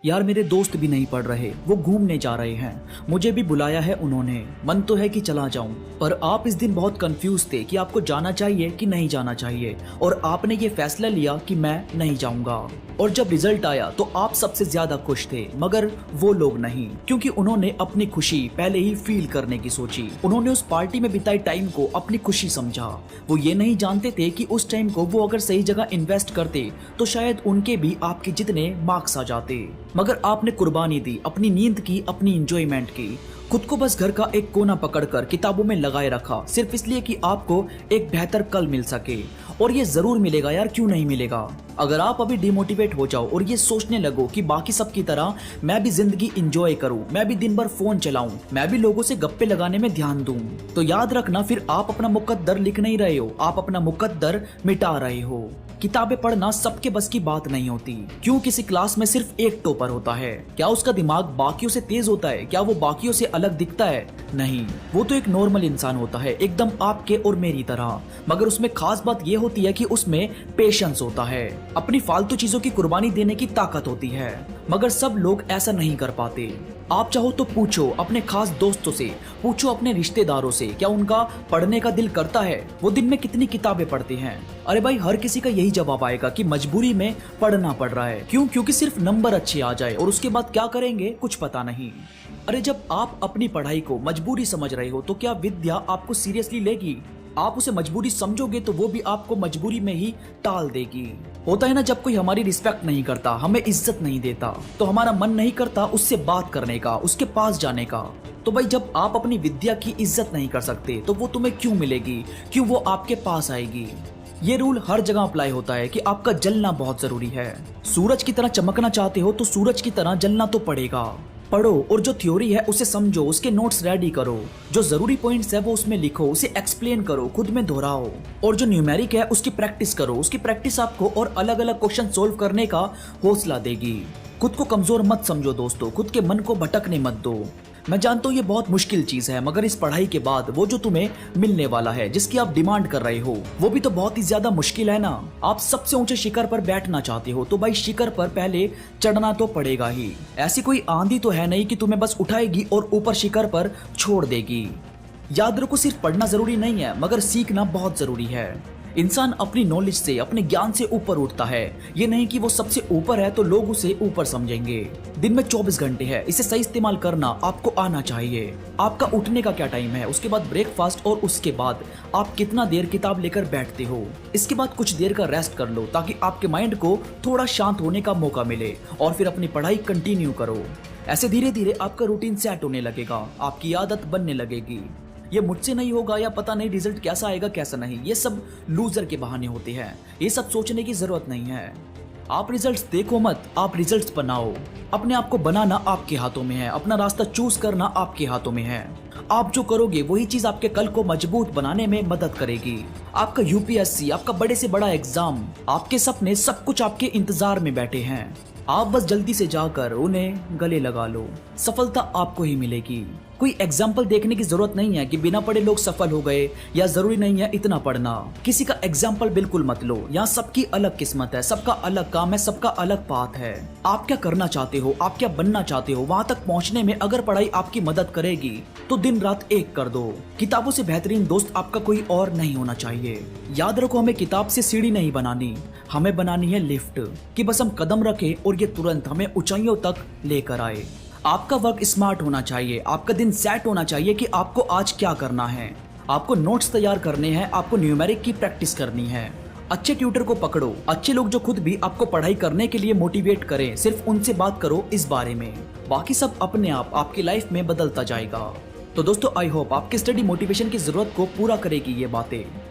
यार मेरे दोस्त भी नहीं पढ़ रहे, वो घूमने जा रहे हैं। मुझे भी बुलाया है उन्होंने, मन तो है कि चला जाऊं, पर आप इस दिन बहुत कंफ्यूज थे कि आपको जाना चाहिए कि नहीं जाना चाहिए, और आपने ये फैसला लिया कि मैं नहीं जाऊंगा। और जब रिजल्ट आया तो आप सबसे ज्यादा खुश थे, मगर वो लोग नहीं, क्योंकि उन्होंने अपनी खुशी पहले ही फील करने की सोची। उन्होंने उस पार्टी में बिताई टाइम को अपनी खुशी समझा। वो ये नहीं जानते थे कि उस टाइम को वो अगर सही जगह इन्वेस्ट करते तो शायद उनके भी आपके जितने मार्क्स आ जाते। मगर आपने कुर्बानी दी, अपनी नींद की, अपनी इंजॉयमेंट की, खुद को बस घर का एक कोना पकड़कर किताबों में लगाए रखा, सिर्फ इसलिए कि आपको एक बेहतर कल मिल सके। और ये जरूर मिलेगा यार, क्यों नहीं मिलेगा। अगर आप अभी डिमोटिवेट हो जाओ और ये सोचने लगो कि बाकी सब की तरह मैं भी जिंदगी एंजॉय करूं, मैं भी दिन भर फोन चलाऊं, मैं भी लोगों से गप्पे लगाने में ध्यान दूं, तो याद रखना फिर आप अपना मुकद्दर लिख नहीं रहे हो, आप अपना मुकद्दर मिटा रहे हो। किताबें पढ़ना सबके बस की बात नहीं होती। क्यों किसी क्लास में सिर्फ एक टॉपर होता है? क्या उसका दिमाग बाकियों से तेज होता है? क्या वो बाकियों से अलग दिखता है? नहीं, वो तो एक नॉर्मल इंसान होता है, एकदम आपके और मेरी तरह। मगर उसमें खास बात ये होती है कि उसमें पेशेंस होता है, अपनी फालतू चीजों की कुर्बानी देने की ताकत होती है। मगर सब लोग ऐसा नहीं कर पाते। आप चाहो तो पूछो अपने खास दोस्तों से, पूछो अपने रिश्तेदारों से, क्या उनका पढ़ने का दिल करता है? वो दिन में कितनी किताबें पढ़ते हैं? अरे भाई, हर किसी का यही जवाब आएगा कि मजबूरी में पढ़ना पड़ रहा है। क्यों? क्योंकि सिर्फ नंबर अच्छे आ जाए और उसके बाद क्या करेंगे कुछ पता नहीं। अरे जब आप अपनी पढ़ाई को मजबूरी समझ रहे हो तो क्या विद्या आपको सीरियसली लेगी? आप उसे मजबूरी समझोगे तो वो भी आपको मजबूरी में ही टाल देगी। होता है ना, जब कोई हमारी रिस्पेक्ट नहीं करता, हमें इज्जत नहीं देता, तो हमारा मन नहीं करता उससे बात करने का, उसके पास जाने का। तो भाई, जब आप अपनी विद्या की इज्जत नहीं कर सकते तो वो तुम्हें क्यों मिलेगी? क्यों वो आपके पास आएगी? ये रूल हर जगह अप्लाई होता है कि आपका जलना बहुत जरूरी है। सूरज की तरह चमकना चाहते हो तो सूरज की तरह जलना तो पड़ेगा। पढ़ो और जो थ्योरी है उसे समझो, उसके नोट्स रेडी करो, जो जरूरी पॉइंट्स है वो उसमें लिखो, उसे एक्सप्लेन करो, खुद में दोहराओ, और जो न्यूमेरिक है उसकी प्रैक्टिस करो। उसकी प्रैक्टिस आपको और अलग अलग क्वेश्चन सोल्व करने का हौसला देगी। खुद को कमजोर मत समझो दोस्तों, खुद के मन को भटकने मत दो। मैं जानता हूँ ये बहुत मुश्किल चीज है, मगर इस पढ़ाई के बाद वो जो तुम्हें मिलने वाला है, जिसकी आप डिमांड कर रहे हो, वो भी तो बहुत ही ज्यादा मुश्किल है ना। आप सबसे ऊंचे शिखर पर बैठना चाहते हो तो भाई शिखर पर पहले चढ़ना तो पड़ेगा ही। ऐसी कोई आंधी तो है नहीं कि तुम्हें बस उठाएगी और ऊपर शिखर पर छोड़ देगी। याद रखो, सिर्फ पढ़ना जरूरी नहीं है, मगर सीखना बहुत जरूरी है। इंसान अपनी नॉलेज से, अपने ज्ञान से ऊपर उठता है। ये नहीं कि वो सबसे ऊपर है तो लोग उसे ऊपर समझेंगे। दिन में 24 घंटे है, इसे सही इस्तेमाल करना आपको आना चाहिए। आपका उठने का क्या टाइम है, उसके बाद ब्रेकफास्ट, और उसके बाद आप कितना देर किताब लेकर बैठते हो। इसके बाद कुछ देर का रेस्ट कर लो ताकि आपके माइंड को थोड़ा शांत होने का मौका मिले, और फिर अपनी पढ़ाई कंटिन्यू करो। ऐसे धीरे धीरे आपका रूटीन सेट होने लगेगा, आपकी आदत बनने लगेगी। ये मुझसे नहीं होगा या पता नहीं रिजल्ट कैसा आएगा कैसा नहीं, ये सब लूजर के बहाने होते हैं। ये सब सोचने की जरूरत नहीं है। आप रिजल्ट्स देखो मत, आप रिजल्ट्स बनाओ। अपने आप को बनाना आपके हाथों में है, अपना रास्ता चूज करना आपके हाथों में है। आप जो करोगे वही चीज आपके कल को मजबूत बनाने में मदद करेगी। आपका यूपीएससी, आपका बड़े से बड़ा एग्जाम, आपके सपने, सब कुछ आपके इंतजार में बैठे हैं। आप बस जल्दी से जाकर उन्हें गले लगा लो, सफलता आपको ही मिलेगी। कोई एग्जाम्पल देखने की जरूरत नहीं है कि बिना पढ़े लोग सफल हो गए, या जरूरी नहीं है इतना पढ़ना। किसी का एग्जाम्पल बिल्कुल मत लो। यहाँ सबकी अलग किस्मत है, सबका अलग काम है, सबका अलग पाथ है। आप क्या करना चाहते हो, आप क्या बनना चाहते हो, वहाँ तक पहुँचने में अगर पढ़ाई आपकी मदद करेगी तो दिन रात एक कर दो। किताबों से बेहतरीन दोस्त आपका कोई और नहीं होना चाहिए। याद रखो, हमें किताब से सीढ़ी नहीं बनानी, हमें बनानी है लिफ्ट, कि बस हम कदम रखें और ये तुरंत हमें ऊंचाइयों तक लेकर आए। आपका वर्क स्मार्ट होना चाहिए, आपका दिन सेट होना चाहिए कि आपको आज क्या करना है। आपको नोट्स तैयार करने हैं, आपको न्यूमेरिक की प्रैक्टिस करनी है। अच्छे ट्यूटर को पकड़ो, अच्छे लोग जो खुद भी आपको पढ़ाई करने के लिए मोटिवेट करें, सिर्फ उनसे बात करो इस बारे में। बाकी सब अपने आप आपकी लाइफ में बदलता जाएगा। तो दोस्तों, आई होप आपके स्टडी मोटिवेशन की जरूरत को पूरा करेगी ये बातें।